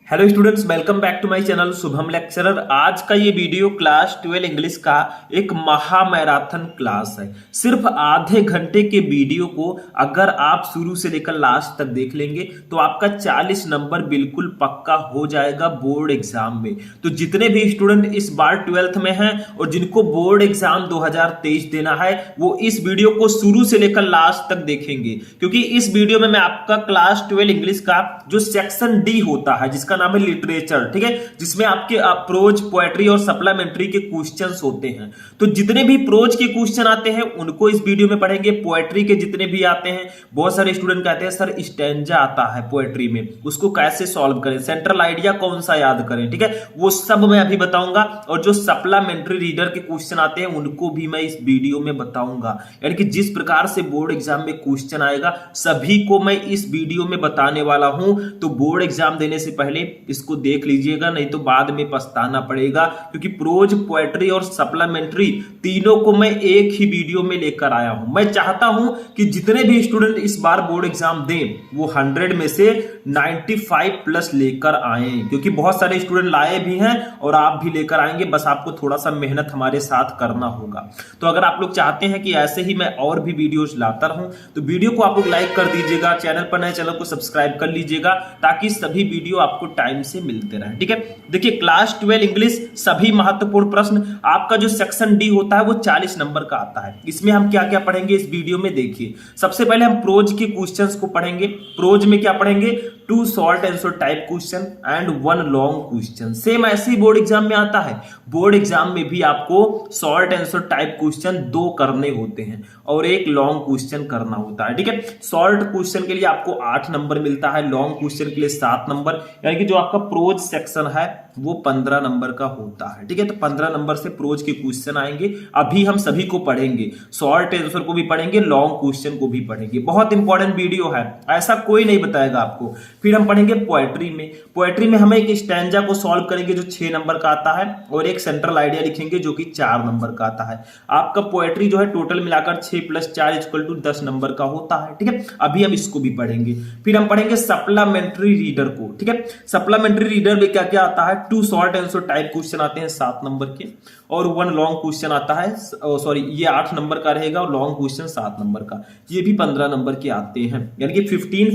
Hello students, welcome back to my channel Shubham lecturer. आज का ये वीडियो क्लास 12 इंग्लिश का एक महा मैराथन क्लास है। सिर्फ आधे घंटे के वीडियो को अगर आप शुरू से लेकर लास्ट तक देख लेंगे तो आपका 40 नंबर बिल्कुल पक्का हो जाएगा बोर्ड एग्जाम में। तो जितने भी स्टूडेंट इस बार 12th में हैं और जिनको बोर्ड एग्जाम 2023 देना है वो इस वीडियो को शुरू से लेकर लास्ट तक देखेंगे, क्योंकि इस वीडियो में मैं आपका क्लास 12 इंग्लिश का जो सेक्शन डी होता है जिसका नाम है लिटरेचर, ठीक है, जिसमें आपके प्रोज, पोएट्री और सप्लीमेंट्री के क्वेश्चंस होते हैं। तो जितने भी प्रोज के क्वेश्चन आते हैं उनको इस वीडियो में पढ़ेंगे। पोएट्री के जितने भी आते हैं, बहुत सारे स्टूडेंट कहते हैं सर स्टैंजा आता है पोएट्री में, उसको कैसे सॉल्व करें, सेंट्रल आइडिया कौन सा याद करें, ठीक है, वो सब मैं अभी बताऊंगा। और जो सप्लीमेंट्री रीडर के क्वेश्चन आते हैं उनको भी मैं इस वीडियो में बताऊंगा। यानी कि जिस प्रकार से बोर्ड एग्जाम में क्वेश्चन आएगा सभी को मैं इस वीडियो में बताने वाला हूं। तो बोर्ड एग्जाम देने से पहले इसको देख लीजिएगा, नहीं तो बाद में पछताना पड़ेगा, क्योंकि प्रोज, पोएट्री और सप्लीमेंट्री तीनों को मैं एक ही वीडियो में लेकर आया हूं। मैं चाहता हूं कि जितने भी स्टूडेंट इस बार बोर्ड एग्जाम दें वो 100 में से 95 प्लस लेकर आए, क्योंकि बहुत सारे स्टूडेंट लाए भी हैं और आप भी लेकर आएंगे। बस आपको थोड़ा सा मेहनत हमारे साथ करना होगा। तो अगर आप लोग चाहते हैं कि ऐसे ही मैं और भी वीडियोस लाता रहूं तो वीडियो को आप लोग लाइक कर दीजिएगा, चैनल पर नए चैनल को सब्सक्राइब कर लीजिएगा ताकि सभी वीडियो आपको टाइम से मिलते रहे, ठीक है। देखिए क्लास 12 इंग्लिश सभी महत्वपूर्ण प्रश्न, आपका जो सेक्शन डी होता है वो 40 नंबर का आता है। इसमें हम क्या क्या पढ़ेंगे इस वीडियो में देखिए। सबसे पहले हम प्रोज के क्वेश्चंस को पढ़ेंगे। प्रोज में क्या पढ़ेंगे? 2 short answer type question and 1 long question. Same ऐसे ही बोर्ड एग्जाम में आता है। बोर्ड एग्जाम में भी आपको शॉर्ट आंसर टाइप क्वेश्चन 2 करने होते हैं और एक लॉन्ग क्वेश्चन करना होता है, ठीक है। शॉर्ट क्वेश्चन के लिए आपको 8 नंबर मिलता है, लॉन्ग क्वेश्चन के लिए 7 नंबर, यानी कि जो आपका प्रोज सेक्शन है वो 15 नंबर का होता है, ठीक है। तो 15 नंबर से प्रोज के क्वेश्चन आएंगे। अभी हम सभी को पढ़ेंगे, शॉर्ट आंसर को भी पढ़ेंगे, लॉन्ग क्वेश्चन को भी पढ़ेंगे। बहुत इंपॉर्टेंट वीडियो है, ऐसा कोई नहीं बताएगा आपको। फिर हम पढ़ेंगे पोएट्री में। पोएट्री में हम एक स्टैंजा को सॉल्व करेंगे जो 6 नंबर का आता है और एक सेंट्रल आइडिया लिखेंगे जो कि 4 नंबर का आता है। आपका पोएट्री जो है टोटल मिलाकर 6 + 4 = 10 नंबर का होता है, ठीक है। अभी हम इसको भी पढ़ेंगे। फिर हम पढ़ेंगे सप्लीमेंट्री रीडर को, ठीक है। सप्लीमेंट्री रीडर में क्या क्या आता है? 2 शॉर्ट आंसर टाइप क्वेश्चन आते हैं 7 नंबर के और 1 लॉन्ग क्वेश्चन आता है, सॉरी ये 8 नंबर का रहेगा और लॉन्ग क्वेश्चन 7 नंबर का, ये भी 15 नंबर के आते हैं। यानी कि 15,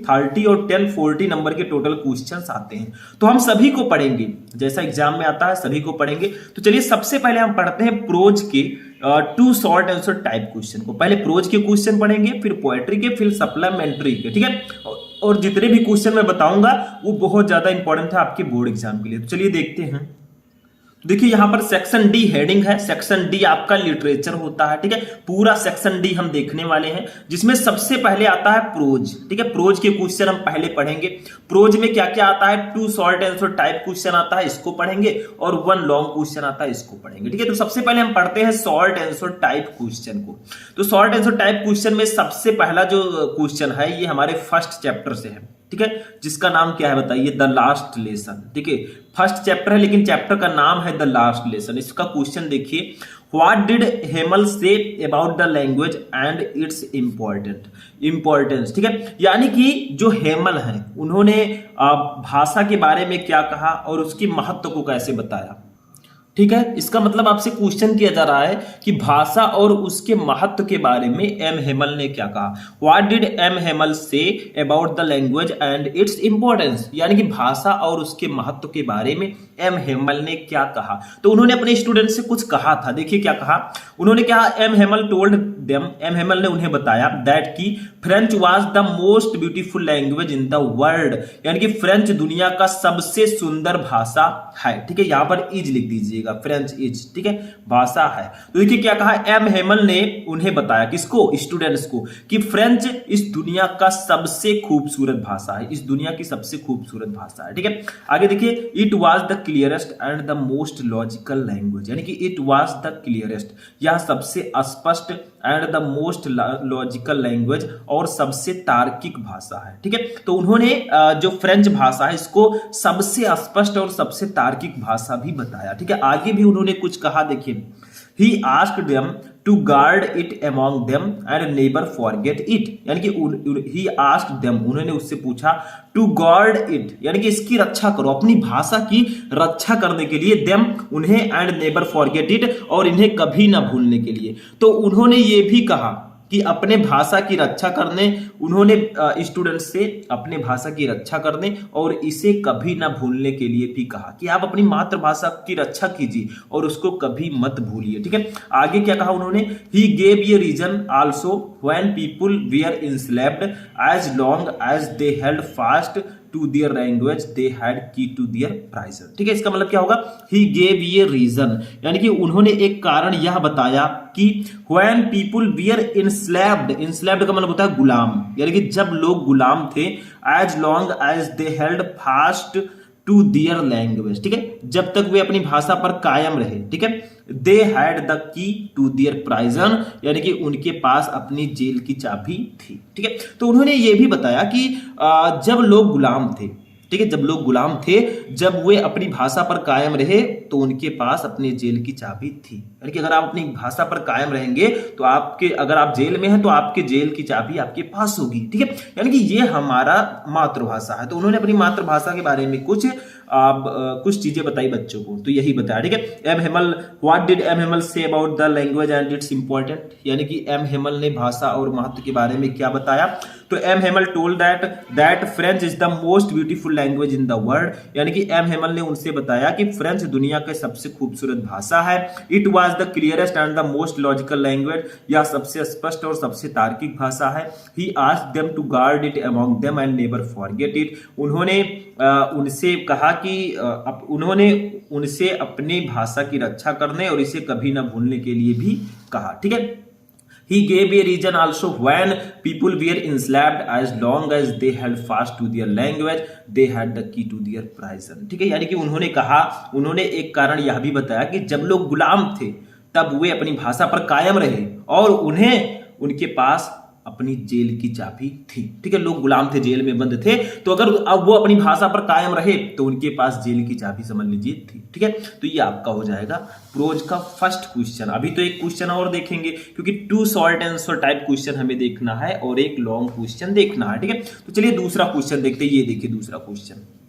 30 और 10, 40 नंबर के टोटल क्वेश्चंस आते हैं। तो हम सभी को पढ़ेंगे, जैसा एग्जाम में आता है सभी को पढ़ेंगे। तो चलिए सबसे पहले हम पढ़ते हैं प्रोज के 2 शॉर्ट आंसर टाइप क्वेश्चन को। पहले प्रोज के क्वेश्चन पढ़ेंगे, फिर पोएट्री के, फिर सप्लीमेंट्री के, ठीक है। और जितने भी क्वेश्चन मैं बताऊंगा वो बहुत ज्यादा इंपॉर्टेंट है आपके बोर्ड एग्जाम के लिए। तो चलिए देखते हैं। देखिए यहां पर सेक्शन डी हेडिंग है। सेक्शन डी आपका लिटरेचर होता है, ठीक है। पूरा सेक्शन डी हम देखने वाले हैं, जिसमें सबसे पहले आता है प्रोज, ठीक है। प्रोज के क्वेश्चन हम पहले पढ़ेंगे। प्रोज में क्या क्या आता है? 2 शॉर्ट आंसर टाइप क्वेश्चन आता है, इसको पढ़ेंगे, और 1 लॉन्ग क्वेश्चन आता है, इसको पढ़ेंगे, ठीक है। तो सबसे पहले हम पढ़ते हैं शॉर्ट आंसर टाइप क्वेश्चन को। तो शॉर्ट आंसर टाइप क्वेश्चन में सबसे पहला जो क्वेश्चन है ये हमारे फर्स्ट चैप्टर से है, ठीक है, जिसका नाम क्या है बताइए? द लास्ट लेसन, ठीक है। फर्स्ट चैप्टर है लेकिन चैप्टर का नाम है द लास्ट लेसन। इसका क्वेश्चन देखिए, what did Hamel say about the language and its importance, ठीक है। यानी कि जो हेमल है उन्होंने भाषा के बारे में क्या कहा और उसके महत्व को कैसे बताया, ठीक है। इसका मतलब आपसे क्वेश्चन किया जा रहा है कि भाषा और उसके महत्व के बारे में एम हेमल ने क्या कहा। What did M Hamel say about the language and its importance, यानी कि भाषा और उसके महत्व के बारे में एम हेमल ने क्या कहा। तो उन्होंने अपने स्टूडेंट से कुछ कहा था। देखिए क्या कहा उन्होंने, क्या M Hamel told them, M Hemal ने उन्हें बताया दैट की French was the most beautiful language in the world, यानी कि फ्रेंच दुनिया का सबसे सुंदर भाषा है, ठीक है। यहां पर इज लिख दीजिएगा, फ्रेंच इज, ठीक है, भाषा है। तो देखिए क्या कहा एम हेमल ने उन्हें बताया, किसको? स्टूडेंट्स को, कि फ्रेंच इस दुनिया का सबसे खूबसूरत भाषा है, इस दुनिया की सबसे खूबसूरत भाषा है, ठीक है। आगे देखिए, it was the clearest and the most logical language, यानी कि इट वाज द क्लियरेस्ट, यह सबसे स्पष्ट and the most logical language, और सबसे तार्किक भाषा है, ठीक है। तो उन्होंने जो फ्रेंच भाषा है इसको सबसे स्पष्ट और सबसे तार्किक भाषा भी बताया, ठीक है। आगे भी उन्होंने कुछ कहा, देखिए he asked them to guard it among them and never forget it, यानी कि ही आस्क्ड देम, उन्होंने उससे पूछा, टू गार्ड इट, यानी कि इसकी रक्षा करो, अपनी भाषा की रक्षा करने के लिए, देम उन्हें, एंड नेवर फॉरगेट इट, और इन्हें कभी ना भूलने के लिए। तो उन्होंने ये भी कहा कि अपने भाषा की रक्षा करने, उन्होंने स्टूडेंट से अपने भाषा की रक्षा करने और इसे कभी ना भूलने के लिए भी कहा कि आप अपनी मातृभाषा की रक्षा कीजिए और उसको कभी मत भूलिए। ठीक है, आगे क्या कहा उन्होंने, he gave a reason also when people were enslaved as long as they held fast to their language they had key to their prison. ठीक है, इसका मतलब क्या होगा, ही गेव ये रीजन, यानी कि उन्होंने एक कारण यह बताया कि when people were enslaved, enslaved का मतलब होता है गुलाम, यानी कि जब लोग गुलाम थे, as long as they held fast to their language, ठीक है, जब तक वे अपनी भाषा पर कायम रहे, ठीक है, they had the key to their prison, यानी कि उनके पास अपनी जेल की चाबी थी। ठीक है, तो उन्होंने ये भी बताया कि जब लोग गुलाम थे, ठीक है, जब लोग गुलाम थे, जब वे अपनी भाषा पर कायम रहे तो उनके पास अपने जेल की चाबी थी, यानी कि अगर आप अपनी भाषा पर कायम रहेंगे तो आपके, अगर आप जेल में हैं तो आपके जेल की चाबी आपके पास होगी। ठीक है, यानी कि ये हमारा मातृभाषा है। तो उन्होंने अपनी मातृभाषा के बारे में कुछ चीजें बताई बच्चों को, तो यही बताया। ठीक है, M Hamel, what did M Hamel say about the language and its important, यानी कि एम हेमल ने भाषा और महत्व के बारे में क्या बताया। तो M Hamel told that French is the most beautiful language in the world, यानी कि एम हेमल ने उनसे बताया कि फ्रेंच दुनिया की सबसे खूबसूरत भाषा है। It was the clearest and the most logical language, यह सबसे स्पष्ट और सबसे तार्किक भाषा है। He asked them to guard it among them and never forget it, उन्होंने उनसे कहा कि उन्होंने उनसे अपनी भाषा की रक्षा करने और इसे कभी ना भूलने के लिए भी कहा। ठीक है, he gave a reason also when people were enslaved as long as they held fast to their language they had the key to their prison। ठीक है, यानी कि उन्होंने कहा, उन्होंने एक कारण यह भी बताया कि जब लोग गुलाम थे तब वे अपनी भाषा पर कायम रहे और उन्हें उनके पास अपनी जेल की चाबी थी। ठीक है, लोग गुलाम थे, जेल में बंद थे, तो अगर अब वो अपनी भाषा पर कायम रहे तो उनके पास जेल की चाबी समझ लीजिए थी। ठीक है, तो ये आपका हो जाएगा प्रोज का फर्स्ट क्वेश्चन। अभी तो एक क्वेश्चन और देखेंगे क्योंकि 2 शॉर्ट आंसर टाइप क्वेश्चन हमें देखना है और एक लॉन्ग क्वेश्चन देखना है। ठीक है, तो चलिए दूसरा क्वेश्चन देखते हैं। ये देखिए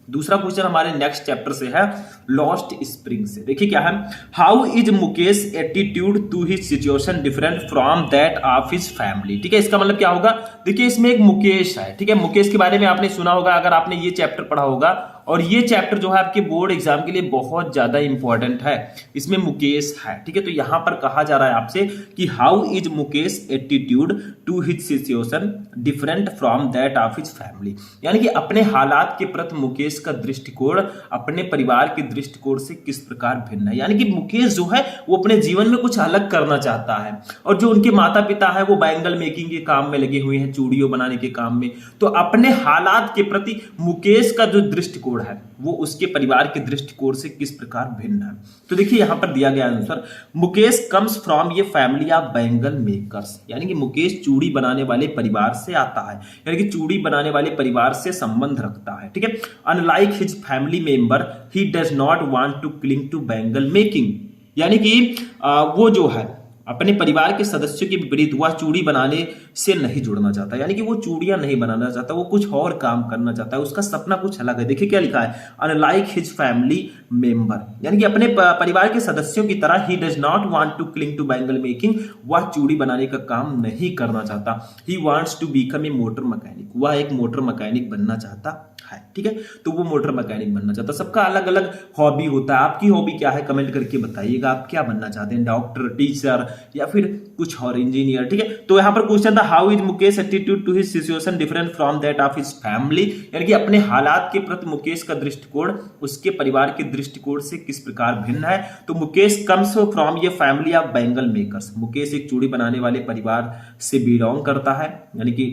दूसरा क्वेश्चन हमारे नेक्स्ट चैप्टर से है, लॉस्ट स्प्रिंग से। देखिए क्या है, how is Mukesh attitude to his situation different from that of his family. ठीक है, इसका मतलब क्या होगा, देखिए इसमें एक मुकेश है। ठीक है, मुकेश के बारे में आपने सुना होगा अगर आपने ये चैप्टर पढ़ा होगा, और ये चैप्टर जो है आपके बोर्ड एग्जाम के लिए बहुत ज्यादा इंपॉर्टेंट है। इसमें मुकेश है। ठीक है, तो यहां पर कहा जा रहा है आपसे कि how is Mukesh attitude to his situation different from that of his family, यानी कि अपने हालात के प्रति मुकेश का दृष्टिकोण अपने परिवार के दृष्टिकोण से किस प्रकार भिन्न है। यानी कि मुकेश जो है वो अपने जीवन में कुछ अलग करना चाहता है, और जो उनके माता पिता है वो बैंगल मेकिंग के काम में लगे हुए हैं, चूड़ियों बनाने के काम में। तो अपने हालात के प्रति मुकेश का जो दृष्टिकोण है वो उसके परिवार के दृष्टिकोण से किस प्रकार भिन्न है। तो देखिए यहां पर दिया गया आंसर, मुकेश कम्स फ्रॉम ये फैमिली ऑफ बैंगल मेकर्स, यानी कि मुकेश चूड़ी बनाने वाले परिवार से आता है, यानी कि चूड़ी बनाने वाले परिवार से संबंध रखता है। ठीक है, unlike his family member he does not want to cling to bangle making, यानी कि वो जो है अपने परिवार के सदस्यों के विपरीत वह चूड़ी बनाने से नहीं जुड़ना चाहता, यानी कि वो चूड़ियां नहीं बनाना चाहता, वो कुछ और काम करना चाहता है, उसका सपना कुछ अलग है। देखिए क्या लिखा है, अनलाइक हिज फैमिली मेंबर, यानी कि अपने परिवार के सदस्यों की तरह he does not want to cling to bangle making, वह चूड़ी बनाने का काम नहीं करना चाहता। He wants to become a motor mechanic, वह एक मोटर मैकेनिक बनना चाहता है। ठीक है, तो वो मोटर मैकेनिक बनना चाहता है। सबका अलग अलग हॉबी होता है, आपकी हॉबी क्या है कमेंट करके बताइएगा, आप क्या बनना चाहते हैं, डॉक्टर, टीचर या फिर कुछ और, इंजीनियर। ठीक है, तो यहां पर क्वेश्चन था, how is Mukesh attitude to his situation different from that of his family, यानी कि अपने हालात के प्रति मुकेश का दृष्टिकोण उसके परिवार के दृष्टिकोण से किस प्रकार भिन्न है। तो मुकेश कम्स फ्रॉम ये family of bangle makers, Mukesh एक चूड़ी बनाने वाले परिवार से बिलोंग करता है, यानी कि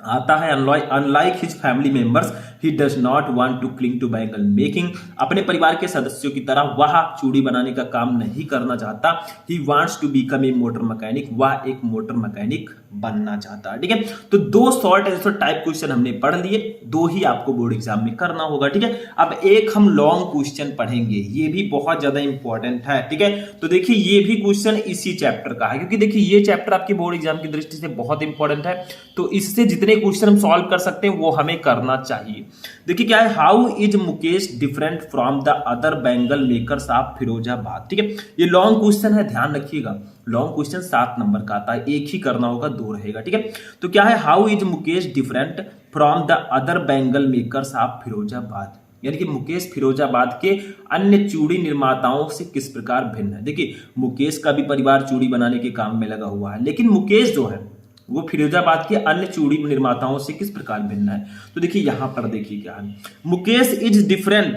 आता है। Unlike his family members he does not want to cling to bangle making, अपने परिवार के सदस्यों की तरह वह चूड़ी बनाने का काम नहीं करना चाहता। He wants to become a motor mechanic, वह एक मोटर मैकेनिक बनना चाहता है। ठीक है, तो 2 शॉर्ट आंसर टाइप क्वेश्चन हमने पढ़ लिए, 2 ही आपको बोर्ड एग्जाम में करना होगा। ठीक है, अब एक हम लॉन्ग क्वेश्चन पढ़ेंगे, ये भी बहुत ज्यादा इंपॉर्टेंट है। ठीक है, तो देखिए ये भी क्वेश्चन इसी चैप्टर का है, क्योंकि देखिए ये चैप्टर आपके बोर्ड एग्जाम की दृष्टि से बहुत इंपॉर्टेंट है, तो इससे जितने क्वेश्चन हम सॉल्व कर सकते हैं वो हमें करना चाहिए। देखिए क्या है, how is Mukesh different from the other bangle makers of Firozabad. ठीक है, ये लॉन्ग क्वेश्चन है, ध्यान रखिएगा, लॉन्ग क्वेश्चन 7 नंबर का आता है, एक ही करना होगा, 2 रहेगा। ठीक है, तो क्या है, how is Mukesh different from the other bangle makers of Firozabad, यानी कि मुकेश फिरोजाबाद के अन्य चूड़ी निर्माताओं से किस प्रकार भिन्न है। देखिए मुकेश का भी परिवार चूड़ी बनाने के काम में लगा हुआ है, लेकिन मुकेश जो है वो फिरोजाबाद के अन्य चूड़ी निर्माताओं से किस प्रकार भिन्न है। तो देखिए यहां पर देखिए क्या है, Mukesh is different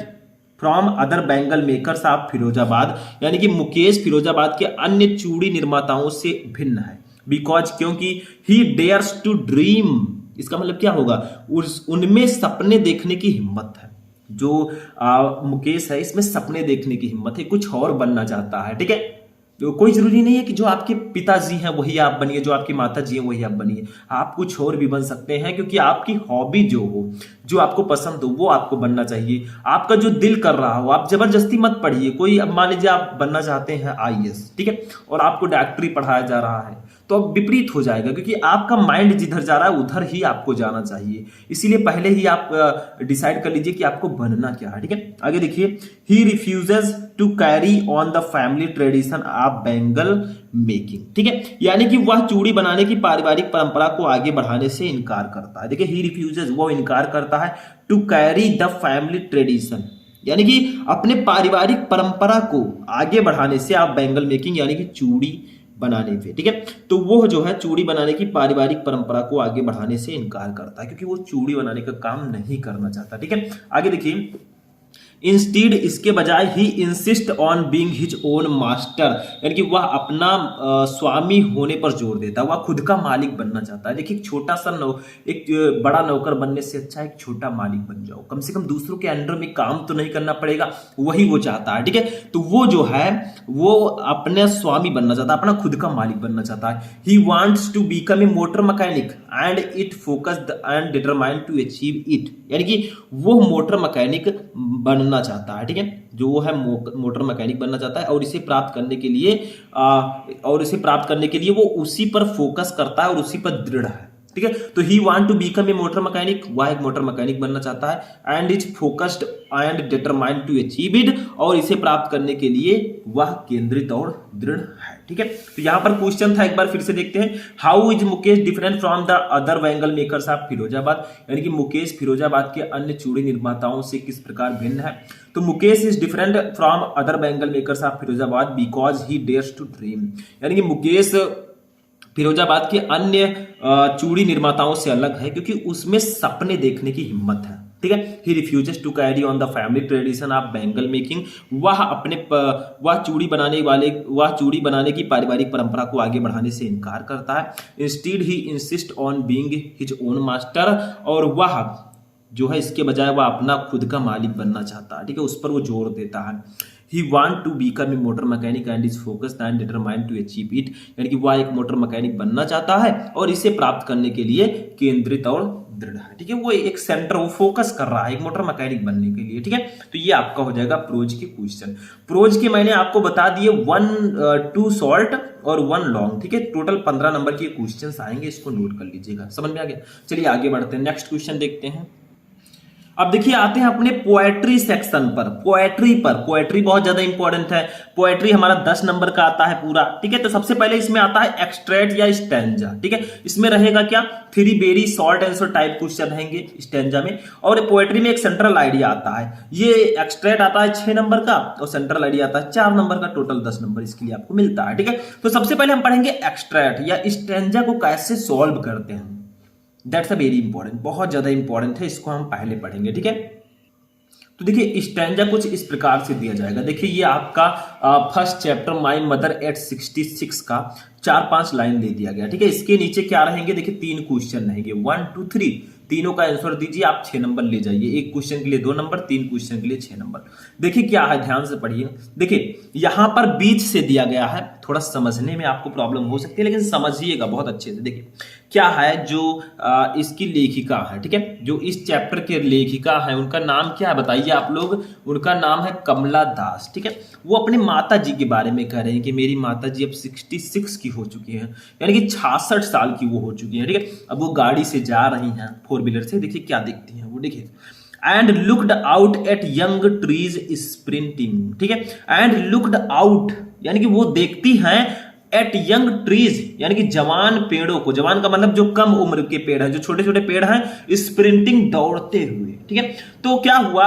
from other bangle makers of Firozabad, यानी कि मुकेश फिरोजाबाद के अन्य चूड़ी निर्माताओं से भिन्न है। बिकॉज, क्योंकि ही डेयर्स टू ड्रीम, इसका मतलब क्या होगा, उनमें सपने देखने की हिम्मत है। जो मुकेश है इसमें सपने देखने की हिम्मत है, कुछ और बनना चाहता है। ठीक है, तो कोई जरूरी नहीं है कि जो आपके पिताजी हैं वही आप बनिए, जो आपकी माता जी हैं वही आप बनिए, आप कुछ और भी बन सकते हैं, क्योंकि आपकी हॉबी जो हो, जो आपको पसंद हो वो आपको बनना चाहिए। आपका जो दिल कर रहा हो, आप जबरदस्ती मत पढ़िए। कोई, अब मान लीजिए आप बनना चाहते हैं IAS, ठीक है, और आपको डॉक्टरी पढ़ाया जा रहा है, तो अब विपरीत हो जाएगा, क्योंकि आपका माइंड जिधर जा रहा है उधर ही आपको जाना चाहिए। इसीलिए पहले ही आप डिसाइड कर लीजिए कि आपको बनना क्या है। ठीक है, आगे देखिए, he refuses to carry on the family tradition of bangle making. ठीक है, यानी कि वह चूड़ी बनाने की पारिवारिक परंपरा को आगे बढ़ाने से इनकार करता है। देखिए ही रिफ्यूजेस, वो इनकार करता है, to carry the family tradition, यानी कि अपने पारिवारिक परंपरा को आगे बढ़ाने से आप बैंगल मेकिंग यानी कि चूड़ी बनाने पे। ठीक है, तो वो जो है चूड़ी बनाने की पारिवारिक परंपरा को आगे बढ़ाने से इनकार करता है, क्योंकि वो चूड़ी बनाने का काम नहीं करना चाहता। ठीक है, आगे देखिए, इंस्टीड, इसके बजाय he insist on being his own master, यानी कि वह अपना स्वामी होने पर जोर देता है, वह खुद का मालिक बनना चाहता है। देखिए एक छोटा सा एक बड़ा नौकर बनने से अच्छा एक छोटा मालिक बन जाओ, कम से कम दूसरों के अंडर में काम तो नहीं करना पड़ेगा, वही वो चाहता है। ठीक है, तो वो जो है वो अपने स्वामी बनना चाहता है, अपना खुद का मालिक बनना चाहता है। He wants to become a motor mechanic and it focused and determined to achieve it, यानी कि वो मोटर मैकेनिक बनना चाहता है। ठीक है, जो वो है मोटर मैकेनिक बनना चाहता है, और इसे प्राप्त करने के लिए वो उसी पर फोकस करता है और उसी पर दृढ़ है। ठीक है, तो he want to become a motor mechanic, वह एक मोटर मैकेनिक बनना चाहता है, and is focused and determined to achieve it, और इसे प्राप्त करने के लिए वह केंद्रित और दृढ़ है। ठीक है, तो यहां पर क्वेश्चन था, एक बार फिर से देखते हैं, how is Mukesh different from the other bangle makers of Firozabad, यानी कि मुकेश फिरोजाबाद के अन्य चूड़ी निर्माताओं से किस प्रकार भिन्न है। तो Mukesh is different from other bangle makers of Firozabad because he dares to dream, यानी कि मुकेश फिरोजाबाद के अन्य चूड़ी निर्माताओं से अलग है क्योंकि उसमें सपने देखने की हिम्मत है। ठीक है, he refuses to carry on the family tradition of bangle making, वह चूड़ी बनाने की पारिवारिक परंपरा को आगे बढ़ाने से इनकार करता है। Instead he insist on being his own master, और वह जो है इसके बजाय वह अपना खुद का मालिक बनना चाहता है। ठीक है, उस पर वो जोर देता है। He want to become a motor mechanic and is focused and determined to achieve it, यानी कि वह एक मोटर मैकेनिक बनना चाहता है और इसे प्राप्त करने के लिए केंद्रित और दृढ़ है। ठीक है, वो एक सेंटर, वो फोकस कर रहा है एक मोटर मैकेनिक बनने के लिए। ठीक है, तो ये आपका हो जाएगा प्रोज के क्वेश्चन। प्रोज के मैंने आपको बता दिए 2 शॉर्ट और 1 लॉन्ग। ठीक है, टोटल 15 नंबर के क्वेश्चन आएंगे, इसको नोट कर लीजिएगा। समझ में आ गया? चलिए आगे बढ़ते हैं, नेक्स्ट क्वेश्चन देखते हैं। अब देखिए आते हैं अपने पोएट्री सेक्शन पर। पोएट्री बहुत ज्यादा इंपॉर्टेंट है। पोएट्री हमारा 10 नंबर का आता है पूरा। ठीक है, तो सबसे पहले इसमें आता है एक्सट्रैक्ट या स्टैंजा। ठीक है, इसमें रहेगा क्या, 3 very short answer type question रहेंगे स्टैंजा में, और पोएट्री में एक सेंट्रल आइडिया आता है। ये एक्सट्रैक्ट आता है 6 नंबर का और सेंट्रल आइडिया आता है 4 नंबर का, टोटल 10 नंबर इसके लिए आपको मिलता है। ठीक है, तो सबसे पहले हम पढ़ेंगे एक्सट्रैक्ट या स्टैंजा को कैसे सॉल्व करते हैं। दैट्स अ वेरी इंपॉर्टेंट, बहुत ज्यादा इंपॉर्टेंट है, इसको हम पहले पढ़ेंगे। ठीक है, तो देखिए स्टैंजा कुछ इस प्रकार से दिया जाएगा। देखिए ये आपका first chapter my mother eight 66 का 4-5 लाइन दे दिया गया। ठीक है, इसके नीचे क्या रहेंगे, देखिए 3 क्वेश्चन रहेंगे, 1 2 3 तीनों का आंसर दीजिए, आप 6 नंबर ले जाइए। एक क्वेश्चन के लिए 2 नंबर, 3 क्वेश्चन के लिए 6 नंबर। देखिए क्या है, ध्यान से पढ़िए। देखिए यहां पर बीच से दिया गया है, थोड़ा समझने में आपको प्रॉब्लम हो सकती है लेकिन समझिएगा बहुत अच्छे से। देखिए क्या है, जो इसकी लेखिका है, ठीक है, जो इस चैप्टर के लेखिका है उनका नाम क्या है बताइए आप लोग। उनका नाम है कमला दास, ठीक है। वो अपने माता जी के बारे में कह रहे हैं कि मेरी माता जी अब 66 की हो चुकी हैं, यानी कि 66 साल की वो हो चुकी हैं, ठीक है। अब वो गाड़ी से जा रही हैं, 4 व्हीलर से। देखिए क्या देखती हैं वो, देखिए and looked out at young trees sprinting, ठीक है। एंड लुक्ड आउट यानी कि वो देखती हैं एट यंग ट्रीज यानी कि जवान पेड़ों को, जवान का मतलब जो कम उम्र के पेड़ हैं, जो छोटे छोटे पेड़ हैं, स्प्रिंटिंग दौड़ते हुए, ठीक है। तो क्या हुआ,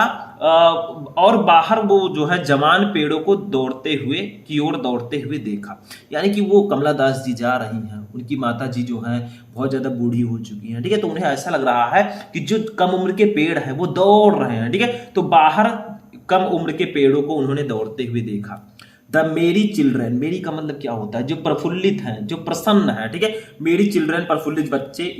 और बाहर वो जो है जवान पेड़ों को दौड़ते हुए की ओर दौड़ते हुए देखा, यानी कि वो कमला दास जी जा रही हैं, उनकी माता जी जो हैं बहुत ज्यादा बूढ़ी हो चुकी हैं, ठीक है। तो उन्हें ऐसा लग रहा है कि जो कम उम्र के पेड़ हैं वो दौड़ रहे हैं, ठीक है। तो बाहर कम उम्र के पेड़ों को उन्होंने दौड़ते हुए देखा। द मेरी चिल्ड्रन, मेरी का मतलब क्या होता है, जो प्रफुल्लित हैं, जो प्रसन्न है, ठीक है। मेरी चिल्ड्रन प्रफुल्लित बच्चे,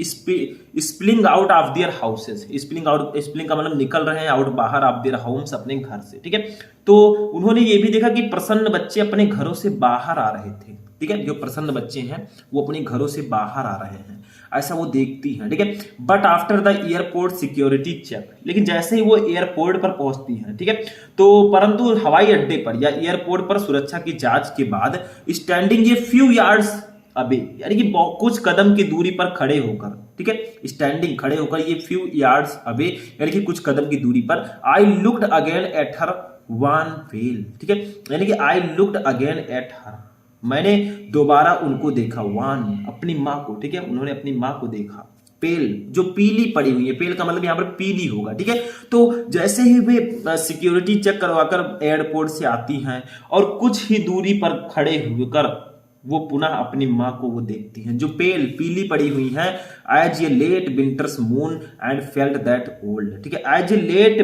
spilling out of their houses, spilling out, spilling का मतलब निकल रहे हैं, आउट बाहर, ऑफ देयर होम्स अपने घर से, ठीक है। तो उन्होंने ये भी देखा कि प्रसन्न बच्चे अपने घरों से बाहर आ रहे थे, ठीक है। जो प्रसन्न बच्चे हैं वो अपने घरों से बाहर आ रहे हैं, ऐसा वो देखती हैं, ठीक है। But after the airport security check, लेकिन जैसे ही वो एयरपोर्ट पर पहुंचती हैं, ठीक है, तो परंतु हवाई अड्डे पर या एयरपोर्ट पर सुरक्षा की जांच के बाद स्टैंडिंग ए फ्यू यार्ड्स अबे, यानी कि कुछ कदम की दूरी पर खड़े होकर, ठीक है, स्टैंडिंग खड़े होकर, ये फ्यू यार्ड्स अबे यानी कि कुछ कदम की दूरी पर, आई looked again at her one fail, ठीक है, यानी कि आई लुक्ड अगेन एट हर, मैंने दोबारा उनको देखा, वन अपनी माँ को, ठीक है, उन्होंने अपनी माँ को देखा, पेल जो पीली पड़ी हुई है, पेल का मतलब यहां पर पीली होगा, ठीक है। तो जैसे ही वे सिक्योरिटी चेक करवाकर एयरपोर्ट से आती हैं और कुछ ही दूरी पर खड़े होकर वो पुनः अपनी माँ को वो देखती हैं, जो पेल पीली पड़ी हुई हैं, as a late winter's moon and felt that old, ठीक है, as a late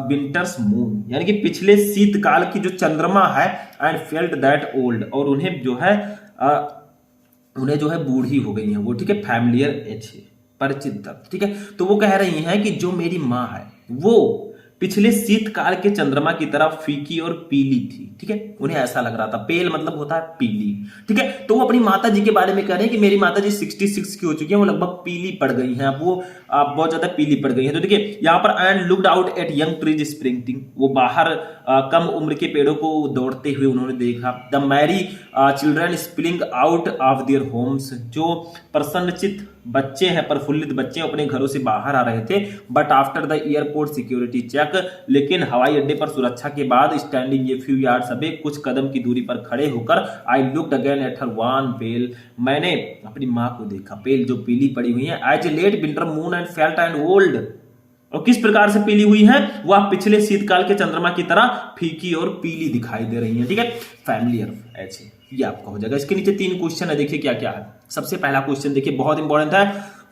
winter's moon यानी कि पिछले शीतकाल की जो चंद्रमा है, एंड फेल्ट दैट ओल्ड, और उन्हें जो है बूढ़ी हो गई है वो, ठीक है, फैमिलियर एज है, परिचित, ठीक है। तो वो कह रही हैं कि जो मेरी माँ है वो पिछले शीतकाल के चंद्रमा की तरह फीकी और पीली थी, ठीक है, उन्हें ऐसा लग रहा था। पेल मतलब होता है पीली, ठीक है। तो वो अपनी माता जी के बारे में कह रहे हैं कि मेरी माता जी 66 की हो चुकी है, वो लगभग पीली पड़ गई हैं, अब वो बहुत ज्यादा पीली पड़ गई हैं। तो देखिए यहाँ पर and looked out at young trees sprinting, वो बाहर कम उम्र के पेड़ों को दौड़ते हुए उन्होंने देखा। The merry children spilling out of their homes, जो प्रसन्नचित बच्चे हैं, प्रफुल्लित बच्चे अपने घरों से बाहर आ रहे थे। But after the airport security check, लेकिन हवाई अड्डे पर सुरक्षा के बाद standing a few yards away, कुछ कदम की दूरी पर खड़े होकर, I looked again at her wan pale, मैंने अपनी माँ को देखा, पेल जो पीली पड़ी हुई है, as a late winter moon and felt and old, और किस प्रकार से पीली हुई है, वह पिछले शीतकाल के चंद्रमा की तरह फीकी और पीली दिखाई दे रही है, ठीक है, फैमिलियर ऐसे, ये आपका हो जाएगा। इसके नीचे 3 क्वेश्चन है, देखिए क्या क्या है। सबसे पहला क्वेश्चन देखिए बहुत इंपॉर्टेंट है,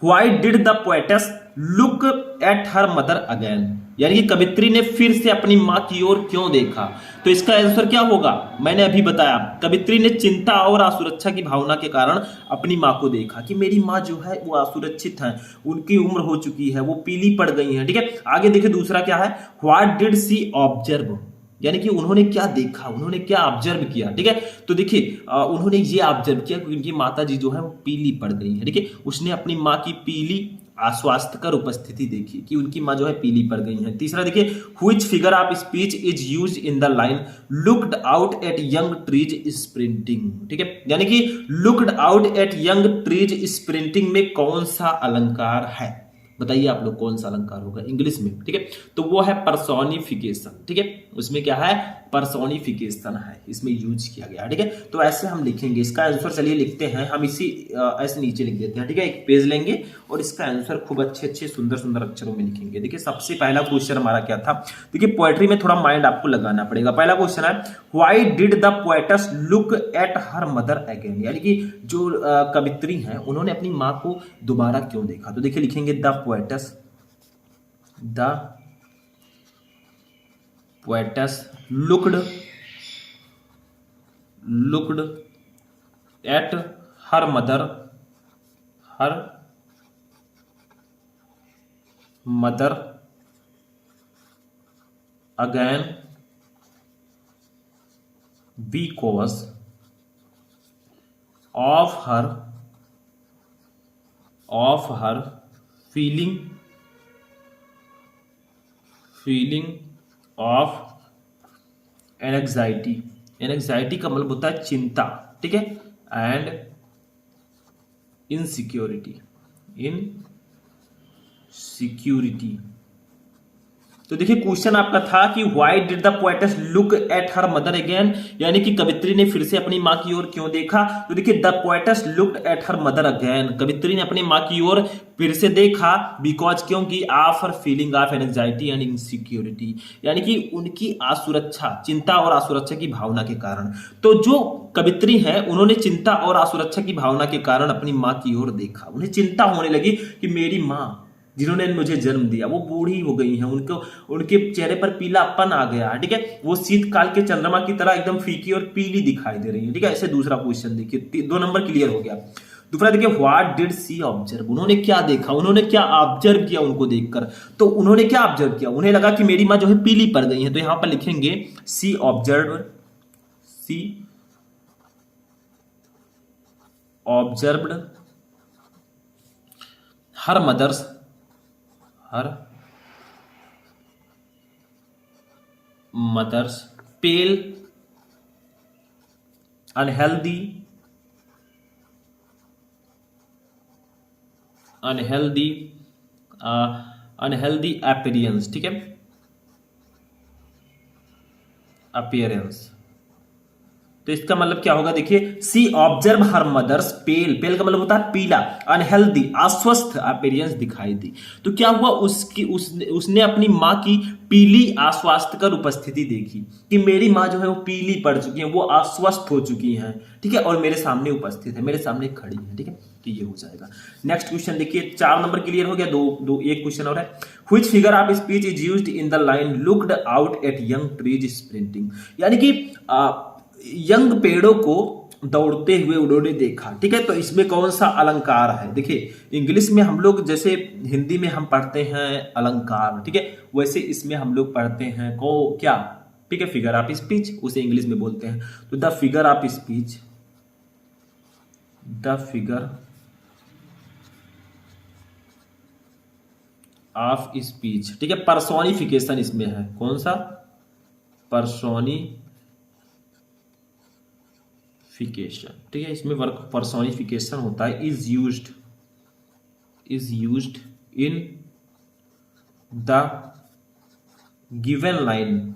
why did the poetess look at her mother again, यानी कि कवित्री ने फिर से अपनी मां की ओर क्यों देखा। तो इसका आंसर क्या होगा, मैंने अभी बताया, कवित्री ने चिंता और असुरक्षा की भावना के कारण अपनी मां को देखा कि मेरी मां जो है वो असुरक्षित है, उनकी उम्र हो चुकी है, वो पीली पड़ गई है, ठीक है। आगे देखिए दूसरा क्या है, व्हाट डिड सी ऑब्जर्व, यानी कि उन्होंने क्या देखा, उन्होंने क्या ऑब्जर्व किया, ठीक है। तो देखिए उन्होंने ये ऑब्जर्व किया कि उनकी माता जी जो है वो पीली पड़ गई है, ठीक है। उसने अपनी माँ की पीली अस्वास्थ्यकर उपस्थिति देखी कि उनकी माँ जो है पीली पड़ गई है। तीसरा देखिए, which figure of speech is used in the line looked out at young trees sprinting, ठीक है, यानी कि looked out at young trees sprinting में कौन सा अलंकार है, बताइए आप लोग कौन सा अलंकार होगा इंग्लिश में, ठीक है। तो वो है पर्सोनिफिकेशन, ठीक है, उसमें क्या है, पर्सोनिफिकेशन है, इसमें यूज किया गया, ठीक है। तो ऐसे हम लिखेंगे, इसका आंसर चलिए लिखते हैं हम, इसी ऐसे नीचे लिख देते हैं, ठीक है। एक पेज लेंगे और इसका आंसर खूब अच्छे अच्छे सुंदर सुंदर अक्षरों में लिखेंगे। देखिए सबसे पहला क्वेश्चन हमारा क्या था, देखिए पोएट्री में थोड़ा माइंड आपको लगाना पड़ेगा। पहला क्वेश्चन है, why did the poetess look at her mother again, यानी कि जो कवित्री हैं उन्होंने अपनी माँ को दोबारा क्यों देखा। तो देखिए लिखेंगे the poetess looked at her mother again because of her feeling of anxiety. Anxiety का मतलब होता है चिंता, ठीक है, एंड इनसिक्योरिटी। तो देखिए क्वेश्चन आपका था कि why did the poetess look at her mother again, यानी कि कवित्री ने फिर से अपनी मां की ओर क्यों देखा। तो देखिए the poetess looked at her mother again, कवित्री ने अपनी मां की ओर फिर से देखा, बिकॉज क्योंकि of her feeling of anxiety and insecurity, यानी कि उनकी असुरक्षा, चिंता और असुरक्षा की भावना के कारण। तो जो कवित्री है उन्होंने चिंता और असुरक्षा की भावना के कारण अपनी मां की ओर देखा। उन्हें चिंता होने लगी कि मेरी मां जिन्होंने मुझे जन्म दिया वो बूढ़ी हो गई हैं, उनके चेहरे पर पीलापन आ गया, ठीक है, वो शीतकाल के चंद्रमा की तरह एकदम फीकी और पीली दिखाई दे रही है, ठीक है। ऐसे दूसरा क्वेश्चन देखिए, 2 नंबर क्लियर हो गया। दूसरा देखिए व्हाट डिड सी ऑब्जर्व, उन्होंने क्या देखा, उन्होंने क्या ऑब्जर्व किया उनको देखकर। तो उन्होंने क्या ऑब्जर्व किया, उन्हें लगा कि मेरी माँ जो है पीली पड़ गई है। तो यहां पर लिखेंगे सी ऑब्जर्व्ड हर मदर्स पेल अनहेल्दी अपीयरेंस, ठीक है, अपीयरेंस। तो इसका मतलब क्या होगा, देखिए सी ऑब्जर्व हर मदर्स पेल, पेल का मतलब होता है पीला, अनहेल्दी अस्वस्थ अपीयरेंस दिखाई दी। तो क्या हुआ, उसने अपनी माँ की पीली अस्वास्थ्यकर उपस्थिति देखी कि मेरी माँ जो है वो पीली पड़ चुकी है, वो अस्वस्थ हो चुकी हैं, ठीक है, और मेरे सामने उपस्थित है, मेरे सामने खड़ी है, ठीक है। तो ये हो जाएगा। नेक्स्ट क्वेश्चन देखिए, 4 नंबर क्लियर हो गया। एक क्वेश्चन और है, which figure of speech is used in the line looked out at young trees sprinting, यानी कि यंग पेड़ों को दौड़ते हुए उन्होंने देखा, ठीक है। तो इसमें कौन सा अलंकार है, देखिए इंग्लिश में हम लोग जैसे हिंदी में हम पढ़ते हैं अलंकार, ठीक है, वैसे इसमें हम लोग पढ़ते हैं क्या, ठीक है, फिगर ऑफ स्पीच, उसे इंग्लिश में बोलते हैं। तो the figure of speech, the figure of speech, ठीक है, पर्सोनिफिकेशन इसमें है, कौन सा, पर्सोनिफिकेशन, ठीक है, इसमें वर्क पर्सोनिफिकेशन होता है, is used in the given line,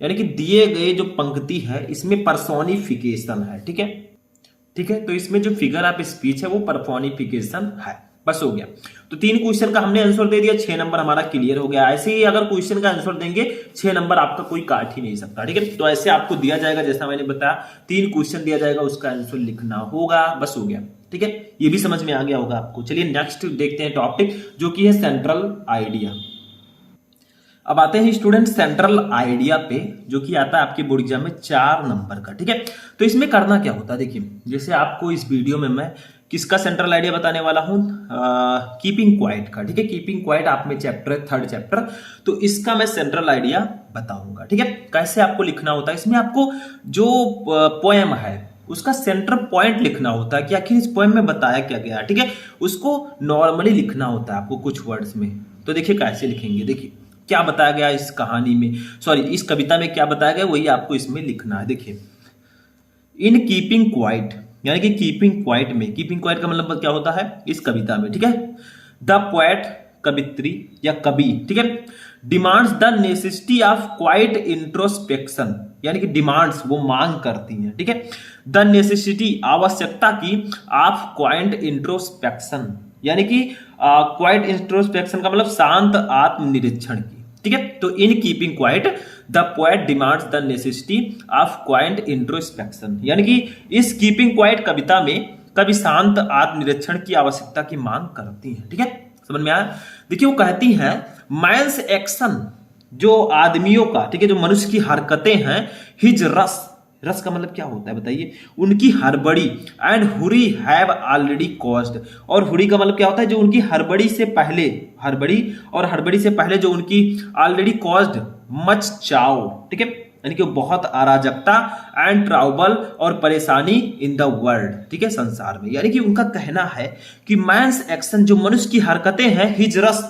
यानी कि दिए गए जो पंक्ति है इसमें पर्सोनिफिकेशन है, ठीक है, ठीक है। तो इसमें जो फिगर ऑफ स्पीच है वो पर्सोनिफिकेशन है। बस हो गया। तो 3 क्वेश्चन का हमने आंसर दे दिया, 6 नंबर हमारा क्लियर हो गया। ऐसे ही अगर क्वेश्चन का आंसर देंगे 6 नंबर आपका कोई काट ही नहीं सकता, ठीक है। तो ऐसे आपको दिया जाएगा, जैसा मैंने बताया 3 क्वेश्चन दिया जाएगा, उसका आंसर लिखना होगा, बस हो गया, ठीक है। ये भी समझ में आ गया होगा आपको। चलिए नेक्स्ट देखते हैं टॉपिक, जो कि है सेंट्रल आइडिया। अब आते हैं स्टूडेंट सेंट्रल आइडिया पे, जो कि आता है आपके बोर्ड एग्जाम में 4 नंबर का, ठीक है। तो इसमें करना क्या होता है, देखिए जैसे आपको इस वीडियो में मैं किसका सेंट्रल आइडिया बताने वाला हूं, कीपिंग क्वाइट का, ठीक है। कीपिंग क्वाइट आप में चैप्टर है, 3rd चैप्टर, तो इसका मैं सेंट्रल आइडिया बताऊंगा, ठीक है। कैसे आपको लिखना होता है, इसमें आपको जो पोएम है उसका सेंटर पॉइंट लिखना होता है कि आखिर इस पोएम में बताया क्या गया, ठीक है। उसको नॉर्मली लिखना होता है आपको कुछ वर्ड्स में। तो देखिए कैसे लिखेंगे, देखिए क्या बताया गया इस कहानी में, सॉरी इस कविता में क्या बताया गया वही आपको इसमें लिखना है। देखिए इन कीपिंग क्वाइट, यानी कि कीपिंग क्वाइट में, कीपिंग क्वाइट का मतलब क्या होता है इस कविता में, ठीक है। द पोएट कवित्री या कवि, ठीक है, demands the necessity of quite introspection, यानी कि डिमांड्स वो मांग करती हैं, ठीक है। द नेसेसिटी आवश्यकता की ऑफ क्वाइट इंट्रोस्पेक्शन, यानी कि क्वाइट इंट्रोस्पेक्शन का मतलब शांत आत्मनिरीक्षण की, ठीक है। तो in keeping quiet the poet demands the necessity of quite introspection, यानी कि इस कीपिंग क्वाइट कविता में कवि शांत आत्मनिरीक्षण की आवश्यकता की मांग करती है, ठीक है। समझ में आया। देखिए वो कहती हैं मैंस एक्शन, जो आदमियों का, ठीक है, जो मनुष्य की हरकतें हैं, हिज रस, रस का मतलब क्या होता है बताइए? उनकी हड़बड़ी एंड हुरी हैव ऑलरेडी कॉज्ड, और हुरी का मतलब क्या होता है? जो उनकी हड़बड़ी से पहले, हड़बड़ी और हड़बड़ी से पहले जो उनकी ऑलरेडी कॉज्ड मच चाव, ठीक है, यानी कि बहुत अराजकता एंड ट्रबल और परेशानी इन द वर्ल्ड, ठीक है, संसार में। यानी कि उनका कहना है कि मैंस एक्शन, जो मनुष्य की हरकतें हैं, हिज रस,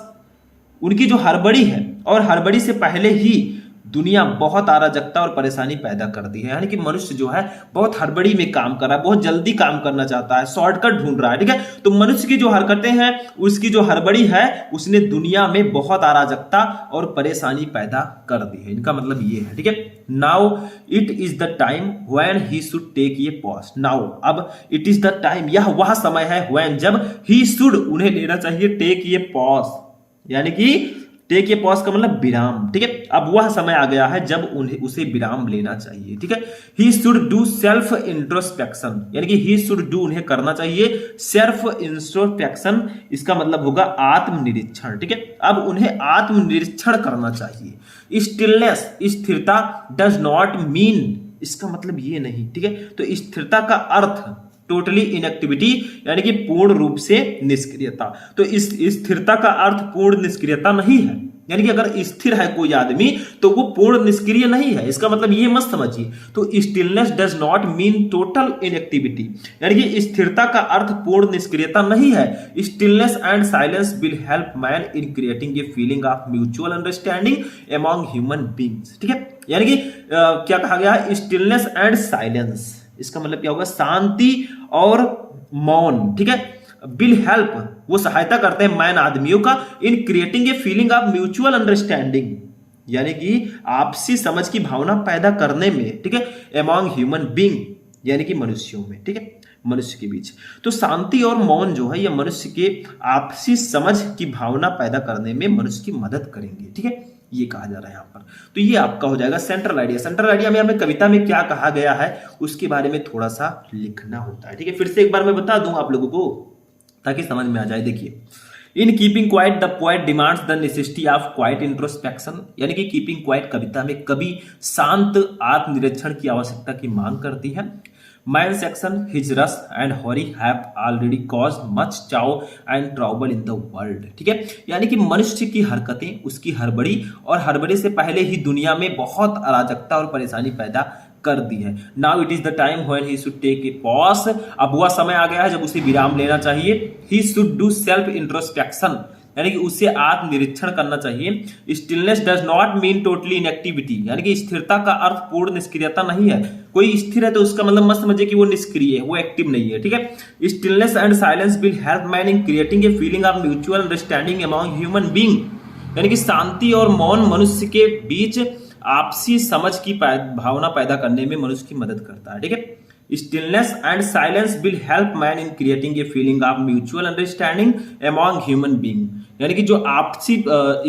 उनकी जो हड़बड़ी है और हड़बड़ी से पहले ही दुनिया बहुत अराजकता और परेशानी पैदा कर दी है। यानी कि मनुष्य जो है बहुत हड़बड़ी में काम कर रहा है, बहुत जल्दी काम करना चाहता है, शॉर्टकट ढूंढ रहा है, ठीक है। तो मनुष्य की जो हरकतें हैं, उसकी जो हड़बड़ी है, उसने दुनिया में बहुत अराजकता और परेशानी पैदा कर दी है। इनका मतलब ये है, ठीक है। Now it is the time when he should take ये पॉज। नाउ, अब इट इज द टाइम, यह वह समय है, व्हेन, जब, ही शुड, उन्हें लेना चाहिए, टेक ये पॉज, यानी कि टेक ये पॉज का मतलब विराम, ठीक है। अब वह समय आ गया है जब उन्हें उसे विराम लेना चाहिए, ठीक है। He should do self introspection, यानी कि ही शुड डू, उन्हें करना चाहिए सेल्फ इंट्रोस्पेक्शन, इसका मतलब होगा आत्मनिरीक्षण, ठीक है। अब उन्हें आत्मनिरीक्षण करना चाहिए। स्टिलनेस, स्थिरता, डज नॉट मीन, इसका मतलब ये नहीं, ठीक है। तो स्थिरता का अर्थ टोटली इनएक्टिविटी, यानी कि पूर्ण रूप से निष्क्रियता। तो इस स्थिरता का अर्थ पूर्ण निष्क्रियता नहीं है, यानी कि अगर स्थिर है कोई आदमी तो वो पूर्ण निष्क्रिय नहीं है, इसका मतलब ये मत समझिए। तो stillness does not mean total inactivity, यानी कि स्थिरता का अर्थ पूर्ण निष्क्रियता नहीं है। Stillness and silence will help man in creating a feeling of mutual understanding among human beings, ठीक है। यानी कि क्या कहा गया है? स्टिलनेस एंड साइलेंस, इसका मतलब क्या होगा? शांति और मौन, ठीक है। विल हेल्प, वो सहायता करते हैं मैन, आदमियों का, in creating a feeling of mutual understanding, यानी कि आपसी समझ की भावना पैदा करने में, ठीक है, अमॉन्ग ह्यूमन बीइंग, यानी कि मनुष्यों में, ठीक है, मनुष्य के बीच। तो शांति और मौन जो है ये मनुष्य के आपसी समझ की भावना पैदा करने में मनुष्य की मदद करेंगे, ठीक है, ये कहा जा रहा है यहाँ पर। तो ये आपका हो जाएगा सेंट्रल आइडिया। सेंट्रल आइडिया में हमें कविता में क्या कहा गया है उसके बारे में थोड़ा सा लिखना होता है, ठीक है। फिर से एक बार मैं बता दूं आप लोगों को ताकि समझ में आ जाए। देखिए, in keeping quiet the poet demands the necessity of quite introspection, यानी कि कीपिंग क्वाइट कविता में कवि शांत आत्मनिरीक्षण की आवश्यकता की मांग करती है। Man's action, his rush and hurry have already caused much chow and trouble in the world, ठीक है। यानी कि मनुष्य की हरकतें, उसकी हड़बड़ी और हड़बड़ी से पहले ही दुनिया में बहुत अराजकता और परेशानी पैदा कर दी है। Now it is the time when he should take a pause, अब वह समय आ गया है जब उसे विराम लेना चाहिए। He should do self introspection, यानी कि उसे आत्मनिरीक्षण करना चाहिए। Stillness does not mean totally inactivity, यानी कि स्थिरता का अर्थ पूर्ण निष्क्रियता नहीं है। कोई स्थिर है तो उसका मतलब मत समझिए कि वो निष्क्रिय है, वो एक्टिव नहीं है, ठीक है। Stillness and silence will help man in creating a feeling of mutual understanding among human being, यानी कि शांति और मौन मनुष्य के बीच आपसी समझ की भावना पैदा करने में मनुष्य की मदद करता है, ठीक है। Stillness and silence will help man in creating a feeling of mutual understanding among human being, यानी कि जो आपसी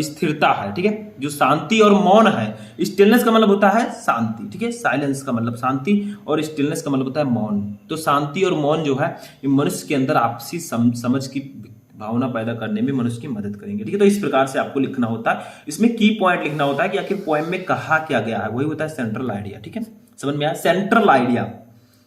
स्थिरता है, ठीक है, जो शांति और मौन है। स्टिलनेस का मतलब होता है शांति, ठीक है, साइलेंस का मतलब शांति और स्टिलनेस का मतलब होता है मौन। तो शांति और मौन जो है ये मनुष्य के अंदर आपसी समझ की भावना पैदा करने में मनुष्य की मदद करेंगे, ठीक है। तो इस प्रकार से आपको लिखना होता है, इसमें की पॉइंट लिखना होता है कि आखिर पोएम में कहा क्या गया है, वही होता है सेंट्रल आइडिया, ठीक है। समझ में आया? सेंट्रल आइडिया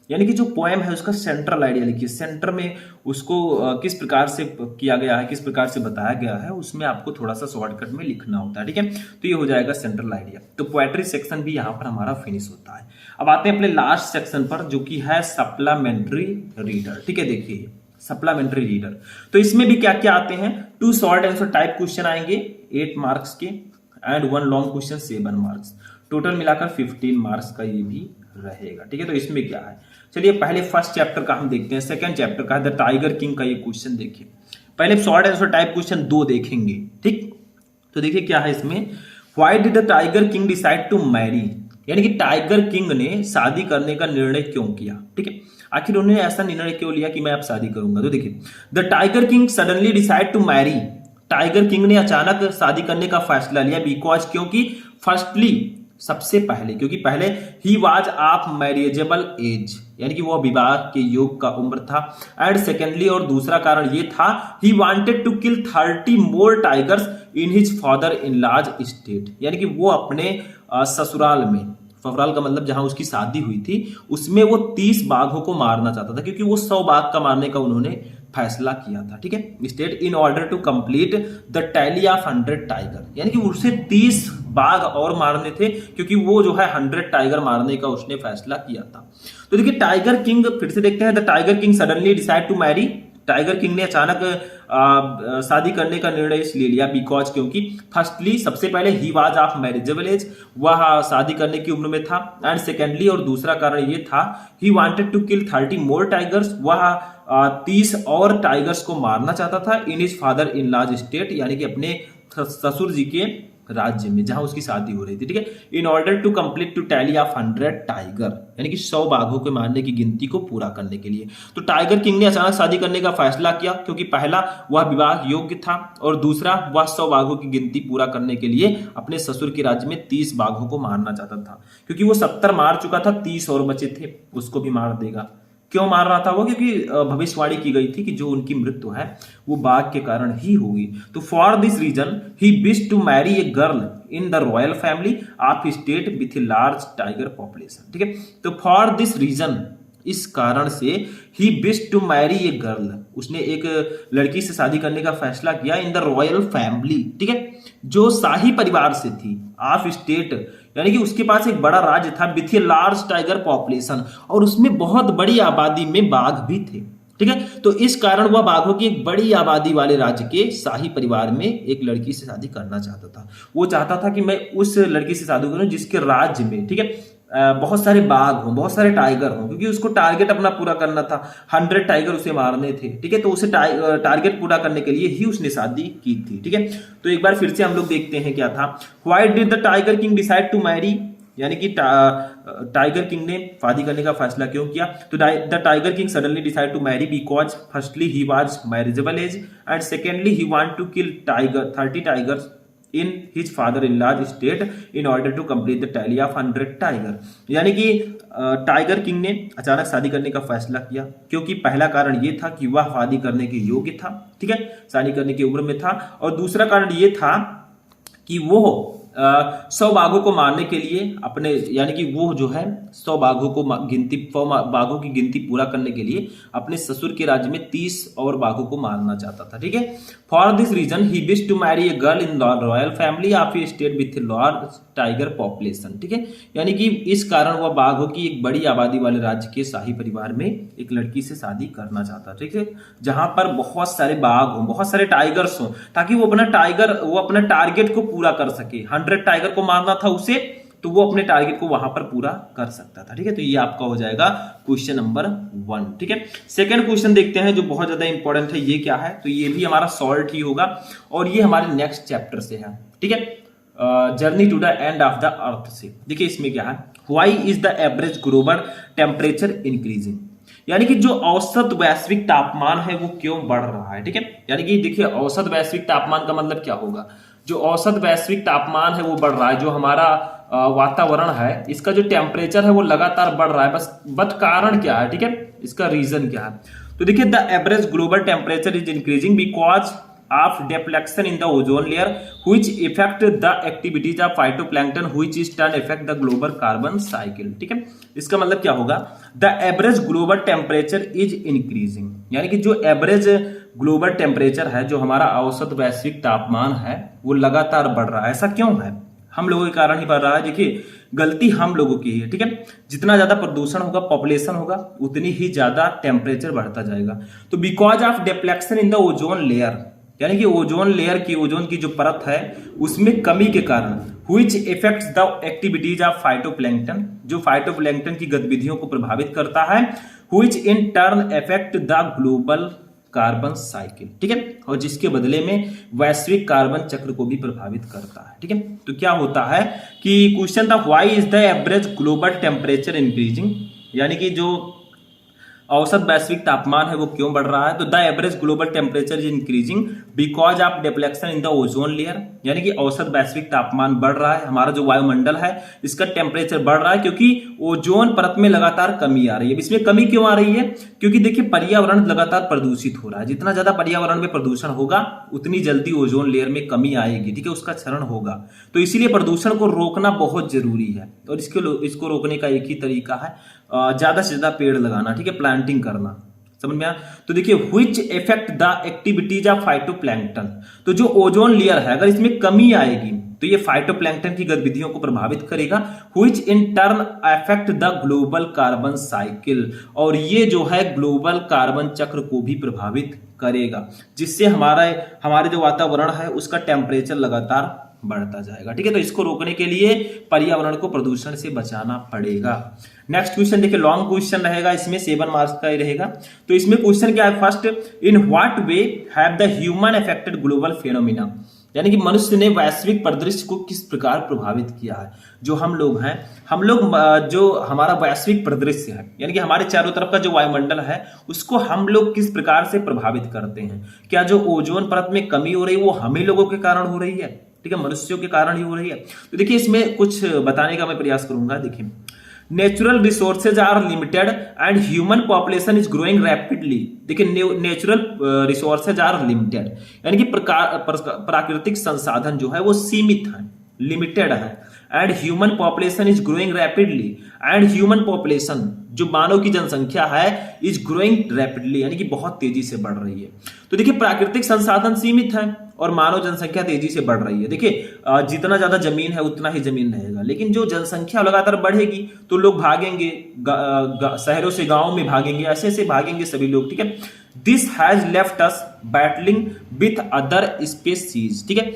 यानी कि जो पोएम है उसका सेंट्रल आइडिया लिखिए, सेंटर में उसको किस प्रकार से किया गया है, किस प्रकार से बताया गया है, उसमें आपको थोड़ा सा शॉर्टकट में लिखना होता है, ठीक है। तो ये हो जाएगा सेंट्रल आइडिया। तो पोएट्री सेक्शन भी यहाँ पर हमारा फिनिश होता है। अब आते हैं अपने लास्ट सेक्शन पर जो कि है सप्लीमेंट्री रीडर, ठीक है। देखिए सप्लीमेंट्री रीडर, तो इसमें भी क्या क्या आते हैं? 2 शॉर्ट आंसर टाइप क्वेश्चन आएंगे 8 मार्क्स के and 1 long question 7 marks, total मिलाकर 15 मार्क्स का ये भी रहेगा, ठीक है। तो इसमें क्या है, चलिए पहले फर्स्ट चैप्टर का हम देखते हैं। सेकंड चैप्टर का द टाइगर किंग का ये क्वेश्चन देखिए। पहले शॉर्ट आंसर टाइप क्वेश्चन 2 देखेंगे, ठीक। तो देखिए क्या है इसमें, why did the tiger king decide to marry, यानी कि टाइगर किंग ने शादी करने का निर्णय क्यों किया, ठीक है। आखिर उन्होंने ऐसा निर्णय क्यों लिया कि मैं अब शादी करूंगा? तो देखिए, the tiger king suddenly decide to marry, tiger king ने अचानक शादी करने का फैसला लिया। बिकॉज, क्योंकि, फर्स्टली, सबसे पहले, क्योंकि पहले he was of marriageable age, यानी कि वह विवाह के योग का उम्र था। एंड सेकेंडली, और दूसरा कारण ये था, he wanted to kill 30 more tigers in his father in law's state, यानी कि वो अपने ससुराल में, फफराल का मतलब जहां उसकी शादी हुई थी, उसमें वो 30 बाघों को मारना चाहता था, क्योंकि वो 100 बाघ का मारने का उन्होंने फैसला किया था। ठीक है, state in order to complete the tally of 100 tiger, यानी कि उसे 30 बाघ और मारने थे, क्योंकि वो जो है 100 टाइगर मारने का उसने फैसला किया था। तो देखिए टाइगर किंग, फिर से देखते हैं, the tiger king suddenly decide to marry, tiger king ने अचानक शादी करने का निर्णय इसलिए लिया बिकॉज, क्योंकि फर्स्टली सबसे पहले he was of marriageable age, वह शादी करने की उम्र में था, एंड सेकेंडली और दूसरा कारण ये था, he wanted to kill 30 more tigers, वह 30 और टाइगर्स को मारना चाहता था in his father in law's state, यानी कि अपने ससुर जी के राज्य में जहां उसकी शादी हो रही थी। ठीक है, in order to complete to tally of 100 tiger, यानी कि 100 बाघों के मारने की गिनती को पूरा करने के लिए। तो टाइगर किंग ने अचानक शादी करने का फैसला किया, क्योंकि पहला वह विवाह योग्य था और दूसरा वह 100 बाघों की गिनती पूरा करने के लिए अपने ससुर के राज्य में 30 बाघों को मारना चाहता था, क्योंकि वो 70 मार चुका था, 30 और बचे थे, उसको भी मार देगा। क्यों मार रहा था वो? क्योंकि भविष्यवाणी की गई थी कि जो उनकी मृत्यु है वो बाघ के कारण ही होगी। तो for this reason he wish to marry a girl in the royal family of state with a large tiger population. ठीक है, तो फॉर दिस रीजन, इस कारण से, he wish to marry a girl, उसने एक लड़की से शादी करने का फैसला किया इन द रॉयल फैमिली, ठीक है, जो शाही परिवार से थी, ऑफ स्टेट, यानी कि उसके पास एक बड़ा राज्य था, with a large tiger population, और उसमें बहुत बड़ी आबादी में बाघ भी थे। ठीक है, तो इस कारण वह बाघों की एक बड़ी आबादी वाले राज्य के शाही परिवार में एक लड़की से शादी करना चाहता था। वो चाहता था कि मैं उस लड़की से शादी करूं जिसके राज्य में, ठीक है, बहुत सारे बाघ हों, बहुत सारे टाइगर हों, क्योंकि उसको टारगेट अपना पूरा करना था, 100 टाइगर उसे मारने थे। ठीक है, तो उसे टारगेट पूरा करने के लिए ही उसने शादी की थी। ठीक है, तो एक बार फिर से हम लोग देखते हैं क्या था। Why did the tiger king decide to marry, यानी कि टाइगर किंग ने शादी करने का फैसला क्यों किया? तो the tiger king suddenly decide to marry because firstly he was marriageable age and secondly he want to kill 30 tigers in his father in law's state in order to complete the tally of 100 tiger. यानी कि tiger king ने अचानक शादी करने का फैसला किया, क्योंकि पहला कारण ये था कि वह शादी करने के योग्य था, ठीक है, शादी करने की उम्र में था, और दूसरा कारण ये था कि वो 100 बाघों को मारने के लिए अपने, यानी कि वो जो है 100 बाघों को बाघों की गिनती पूरा करने के लिए अपने ससुर के राज्य में 30 और बाघों को मारना चाहता था। ठीक है, for this reason he wish to marry a girl in royal family of a state with large tiger population. ठीक है, यानी कि इस कारण वह बाघों की एक बड़ी आबादी वाले राज्य के शाही परिवार में एक लड़की से शादी करना चाहता। ठीक है, जहां पर बहुत सारे बाघ हों, बहुत सारे टाइगर्स हों, ताकि वो अपना टारगेट को पूरा कर सके। 100 टाइगर को मारना था उसे, तो वो अपने टारगेट को वहां पर पूरा कर सकता था। ठीक है, तो ये आपका हो जाएगा क्वेश्चन नंबर 1। ठीक है, सेकंड क्वेश्चन देखते हैं जो बहुत ज्यादा इंपॉर्टेंट है। ये क्या है? तो ये भी हमारा सॉल्ट ही होगा, और ये हमारे नेक्स्ट चैप्टर से है। ठीक है, journey to the end of the earth से। देखिए इसमें क्या है, why is the average global temperature increasing, यानी कि जो औसत वैश्विक तापमान है वो क्यों बढ़ रहा है। ठीक है, यानी कि देखिए औसत वैश्विक तापमान का मतलब क्या होगा? जो औसत वैश्विक तापमान है वो बढ़ रहा है, जो हमारा वातावरण है इसका जो टेम्परेचर है वो लगातार बढ़ रहा है, बट कारण क्या है? ठीक है, इसका रीजन क्या है? तो देखिए the average global temperature is increasing because of deflection in the ozone layer which affect the activities of phytoplankton which is turn affect the global carbon cycle। ठीक है, इसका मतलब क्या होगा? the average global temperature is increasing, यानी कि जो average global temperature है, जो हमारा औसत वैश्विक तापमान है, वो लगातार बढ़ रहा है। ऐसा क्यों है? हम लोगों के कारण ही बढ़ रहा है। देखिए गलती हम लोगों की है। ठीक है, जितना ज्यादा प्रदूषण होगा, पॉपुलेशन होगा, उतनी ही ज्यादा टेम्परेचर बढ़ता जाएगा। तो because of deflection in the ozone layer, यानी कि ओजोन लेयर की, ओजोन की जो परत है उसमें कमी के कारण, which affects the activities of phytoplankton, जो फाइटोप्लैंक्टन की गतिविधियों को प्रभावित करता है, which in turn affect the global carbon cycle. ठीक है, और जिसके बदले में वैश्विक कार्बन चक्र को भी प्रभावित करता है। ठीक है, तो क्या होता है कि क्वेश्चन था why is the average global temperature increasing, यानी कि जो औसत वैश्विक तापमान है वो क्यों बढ़ रहा है? तो the average global temperature is increasing because of deflection in the ozone layer, यानी कि औसत वैश्विक तापमान बढ़ रहा है, हमारा जो वायुमंडल है इसका टेम्परेचर बढ़ रहा है क्योंकि ओजोन परत में लगातार कमी आ रही है। इसमें कमी क्यों आ रही है? क्योंकि देखिए पर्यावरण लगातार प्रदूषित हो रहा है। जितना ज्यादा पर्यावरण में प्रदूषण होगा उतनी जल्दी ओजोन लेयर में कमी आएगी, ठीक है, उसका क्षरण होगा। तो इसीलिए प्रदूषण को रोकना बहुत जरूरी है और इसको रोकने का एक ही तरीका है ज्यादा से ज्यादा पेड़ लगाना, ठीक है, प्लांटिंग करना। समझ में आया? तो देखिए which effect the activities of phytoplankton, तो जो ओजोन लेयर है अगर इसमें कमी आएगी तो ये फाइटोप्लैंक्टन की गतिविधियों को प्रभावित करेगा, which in turn affect the global carbon cycle, और ये जो है ग्लोबल कार्बन चक्र को भी प्रभावित करेगा, जिससे हमारे जो वातावरण है उसका टेम्परेचर लगातार बढ़ता जाएगा, ठीक है। तो इसको रोकने के लिए पर्यावरण को प्रदूषण से बचाना पड़ेगा। नेक्स्ट क्वेश्चन देखिए, लॉन्ग क्वेश्चन रहेगा, इसमें 7 मार्क्स का ही रहेगा। तो इसमें क्वेश्चन क्या है? First, in what way have the human affected global phenomena, यानी कि मनुष्य ने वैश्विक परिदृश्य को किस प्रकार प्रभावित किया है। जो हम लोग हैं, जो हमारा वैश्विक परिदृश्य है, यानी कि हमारे चारों तरफ का जो वायुमंडल है उसको हम लोग किस प्रकार से प्रभावित करते हैं। क्या जो ओजोन परत में कमी हो रही है वो हमें लोगों के कारण हो रही है, ठीक है, मनुष्यों के कारण ही हो रही है। तो देखिए इसमें कुछ बताने का मैं प्रयास करूंगा। देखिए, natural resources are limited and human population is growing rapidly. देखिए नेचुरल रिसोर्सेज आर लिमिटेड, यानी कि प्राकृतिक संसाधन जो है वो सीमित है, लिमिटेड है, and human population is growing rapidly, and human population जो मानव की जनसंख्या है इज ग्रोइंग रैपिडली, यानी कि बहुत तेजी से बढ़ रही है। तो देखिए प्राकृतिक संसाधन सीमित है और मानव जनसंख्या तेजी से बढ़ रही है। देखिए जितना ज्यादा जमीन है उतना ही जमीन रहेगा, लेकिन जो जनसंख्या लगातार बढ़ेगी तो लोग भागेंगे, शहरों से गांवों में भागेंगे, ऐसे ऐसे भागेंगे सभी लोग, ठीक है। This has left us battling with other species, ठीक है,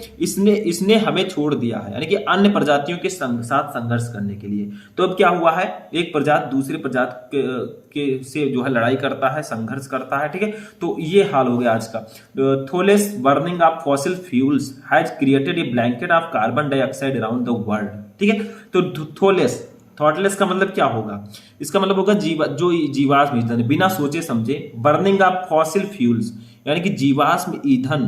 इसने हमें छोड़ दिया है, यानी कि अन्य प्रजातियों के साथ संघर्ष करने के लिए। तो अब क्या हुआ है, एक प्रजाति दूसरे प्रजाति के से जो है लड़ाई करता है, संघर्ष करता है, ठीक है। तो ये हाल हो गया आज का। Thoughtless burning of fossil fuels has created a blanket of carbon dioxide around the world, ठीक है। तो थॉटलेस का मतलब क्या होगा? इसका मतलब होगा जो जीवाश्म ईंधन है, बिना सोचे समझे। बर्निंग ऑफ फॉसिल फ्यूल्स यानी कि जीवाश्म ईंधन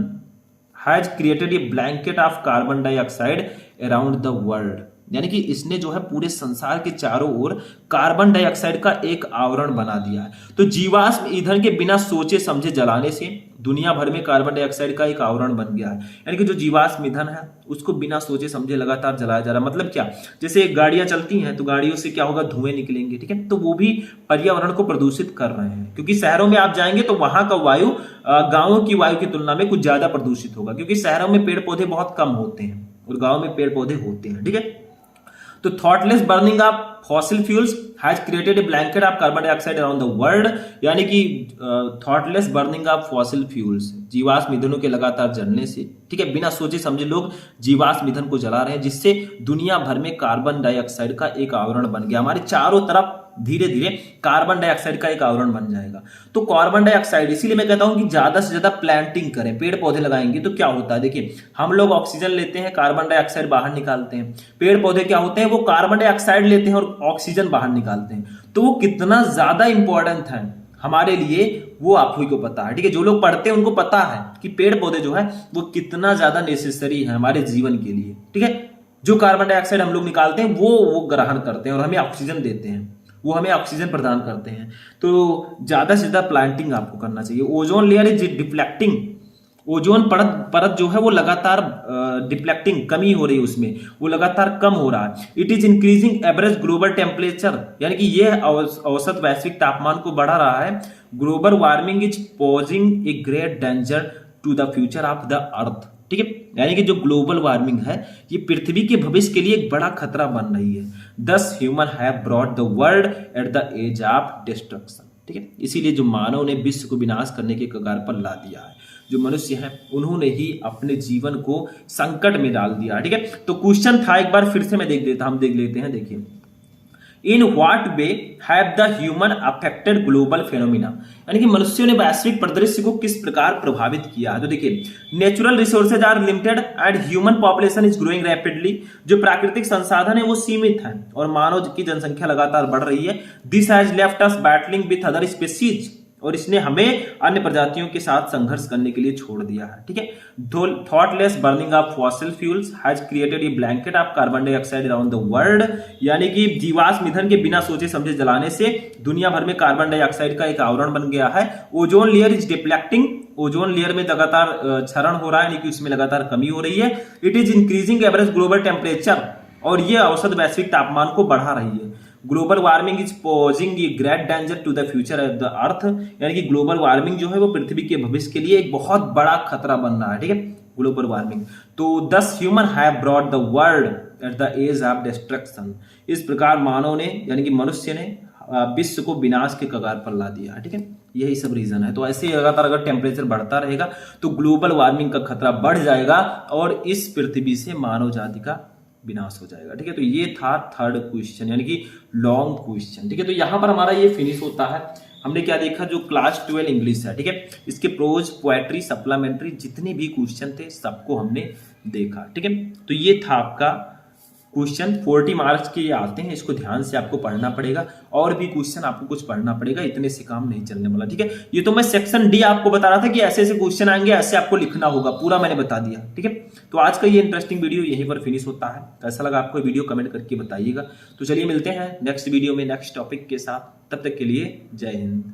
has created a blanket of carbon dioxide around the world, यानी कि इसने जो है पूरे संसार के चारों ओर कार्बन डाइऑक्साइड का एक आवरण बना दिया है। तो जीवाश्म ईंधन के बिना सोचे समझे जलाने से दुनिया भर में कार्बन डाइऑक्साइड का एक आवरण बन गया है, यानी कि जो जीवाश्म ईंधन है उसको बिना सोचे समझे लगातार जलाया जा रहा है। मतलब क्या, जैसे गाड़ियां चलती हैं तो गाड़ियों से क्या होगा, धुएं निकलेंगे, ठीक है। तो वो भी पर्यावरण को प्रदूषित कर रहे हैं, क्योंकि शहरों में आप जाएंगे तो वहां का वायु गांवों की वायु की तुलना में कुछ ज्यादा प्रदूषित होगा, क्योंकि शहरों में पेड़ पौधे बहुत कम होते हैं और गाँव में पेड़ पौधे होते हैं, ठीक है। तो thoughtless burning of fossil fuels has created a blanket of carbon dioxide around the world, यानी कि thoughtless burning of fossil fuels, जीवाश्म ईंधनों के लगातार जलने से, ठीक है, बिना सोचे समझे लोग जीवाश्म ईंधन को जला रहे हैं, जिससे दुनिया भर में कार्बन डाइऑक्साइड का एक आवरण बन गया। हमारे चारों तरफ धीरे धीरे कार्बन डाइऑक्साइड का एक आवरण बन जाएगा। तो कार्बन डाइऑक्साइड, इसीलिए मैं कहता हूं कि ज्यादा से ज्यादा प्लांटिंग करें, पेड़ पौधे लगाएंगे तो क्या होता है, देखिए हम लोग ऑक्सीजन लेते हैं, कार्बन डाइऑक्साइड बाहर निकालते हैं। पेड़ पौधे क्या होते हैं, वो कार्बन डाइऑक्साइड लेते हैं और ऑक्सीजन बाहर निकालते हैं। तो वो कितना ज्यादा इंपॉर्टेंट है हमारे लिए वो आप ही को पता है, ठीक है। जो लोग पढ़ते हैं उनको पता है कि पेड़ पौधे जो है वो कितना ज्यादा नेसेसरी है हमारे जीवन के लिए, ठीक है। जो कार्बन डाइऑक्साइड हम लोग निकालते हैं वो ग्रहण करते हैं और हमें ऑक्सीजन देते हैं, वो हमें ऑक्सीजन प्रदान करते हैं। तो ज्यादा से ज्यादा प्लांटिंग आपको करना चाहिए। Ozone layer is deflecting, ozone परत जो है वो लगातार डिफ्लेक्टिंग, कमी हो रही है उसमें, वो लगातार कम हो रहा है। It is increasing average global temperature, यानी कि ये औसत वैश्विक तापमान को बढ़ा रहा है। Global warming is posing a great danger to the future of the earth, ठीक है। यानी कि जो ग्लोबल वार्मिंग है ये पृथ्वी के भविष्य के लिए एक बड़ा खतरा बन रही है। Thus human have brought the world at the edge of destruction, ठीक है। इसीलिए जो मानव ने विश्व को विनाश करने के कगार पर ला दिया है, जो मनुष्य हैं उन्होंने ही अपने जीवन को संकट में डाल दिया, ठीक है। तो क्वेश्चन था, एक बार फिर से मैं हम देख लेते हैं। देखिए, in what way have the human affected global phenomena, यानी कि मनुष्यों ने वैश्विक परिदृश्य को किस प्रकार प्रभावित किया। तो देखिए, natural resources are limited and human population is growing rapidly, जो प्राकृतिक संसाधन है वो सीमित है और मानव की जनसंख्या लगातार बढ़ रही है। This has left us battling with other species, और इसने हमें अन्य प्रजातियों के साथ संघर्ष करने के लिए छोड़ दिया है। ठीक है, thoughtless burning of fossil fuels has created a blanket of carbon dioxide around the world, यानी कि जीवाश्म ईंधन के बिना सोचे समझे जलाने से दुनिया भर में कार्बन डाइऑक्साइड का एक आवरण बन गया है। Ozone layer is depleting, ozone layer में लगातार क्षरण हो रहा है, यानी कि उसमें लगातार कमी हो रही है। It is increasing average global temperature, और ये औसत वैश्विक तापमान को बढ़ा रही है। Global warming is posing a great danger to the future of the earth, यानी कि ग्लोबल वार्मिंग जो है वो पृथ्वी के भविष्य के लिए एक बहुत बड़ा खतरा बन रहा है। ठीक है, ग्लोबल वार्मिंग। तो thus human have brought the world at the edge of destruction, इस प्रकार मानव ने यानी कि मनुष्य ने विश्व को विनाश के कगार पर ला दिया है। ठीक है, यही सब रीजन है। तो ऐसे लगातार अगर टेम्परेचर बढ़ता रहेगा तो ग्लोबल वार्मिंग का खतरा बढ़ जाएगा और इस पृथ्वी से मानव जाति का विनाश हो जाएगा। ठीक है, तो ये था थर्ड क्वेश्चन, यानी कि लॉन्ग क्वेश्चन। ठीक है, तो यहां पर हमारा ये फिनिश होता है। हमने क्या देखा, जो क्लास 12 इंग्लिश है, ठीक है, इसके प्रोज, पोएट्री, सप्लीमेंट्री जितने भी क्वेश्चन थे सबको हमने देखा। ठीक है, तो ये था आपका क्वेश्चन। 40 मार्क्स के आते हैं, इसको ध्यान से आपको पढ़ना पड़ेगा, और भी क्वेश्चन आपको कुछ पढ़ना पड़ेगा, इतने से काम नहीं चलने वाला। ठीक है, ये तो मैं सेक्शन डी आपको बता रहा था कि ऐसे ऐसे क्वेश्चन आएंगे, ऐसे आपको लिखना होगा, पूरा मैंने बता दिया। ठीक है, तो आज का ये इंटरेस्टिंग वीडियो यहीं पर फिनिश होता है। कैसा लगा आपको वीडियो कमेंट करके बताइएगा। तो चलिए मिलते हैं नेक्स्ट वीडियो में नेक्स्ट टॉपिक के साथ, तब तक के लिए जय हिंद।